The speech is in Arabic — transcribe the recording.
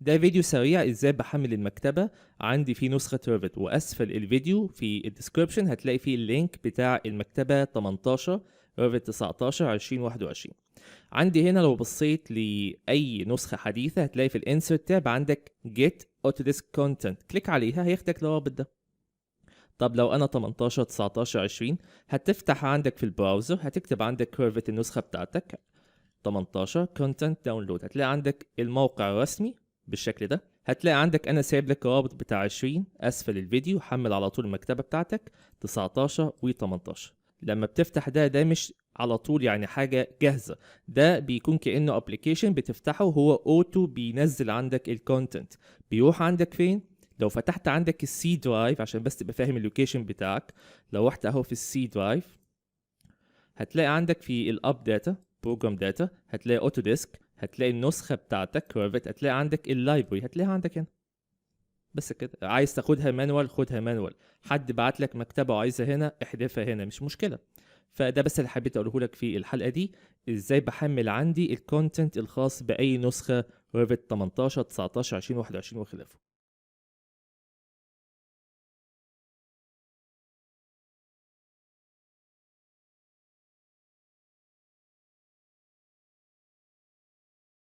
ده فيديو سريع ازاي بحمل المكتبة. عندي فيه نسخة ريفت، واسفل الفيديو في الديسكريبشن هتلاقي فيه اللينك بتاع المكتبة 18 ريفت 19 2021. عندي هنا لو بصيت لأي نسخة حديثة هتلاقي في الانسرت تاب عندك get autodesk content، كليك عليها هياخدك للرابط ده. طب لو انا 18 19 20 هتفتح عندك في البراوزر، هتكتب عندك ريفت النسخة بتاعتك 18 content download، هتلاقي عندك الموقع الرسمي بالشكل ده. هتلاقي عندك انا سايب لك الرابط بتاع 20 اسفل الفيديو، حمل على طول المكتبه بتاعتك 19 و18. لما بتفتح ده مش على طول يعني حاجه جاهزه، ده بيكون كانه ابلكيشن بتفتحه، هو اوتو بينزل عندك الكونتنت. بيروح عندك فين؟ لو فتحت عندك السي درايف عشان بس تبقى فاهم اللوكيشن بتاعك، لو رحت اهو في السي درايف هتلاقي عندك في الاب داتا بروجرام داتا، هتلاقي اوتوديسك، هتلاقي النسخه بتاعتك ريفت، هتلاقي عندك اللايبرري هتلاقيها عندك هنا. بس كده، عايز تاخدها مانوال خدها مانوال، حد بعت لك مكتبه وعايزها هنا احذفها هنا، مش مشكله. فده بس اللي حبيت اقوله لك في الحلقه دي، ازاي بحمل عندي الكونتنت الخاص باي نسخه ريفت 18 19 20 21 وخلافه.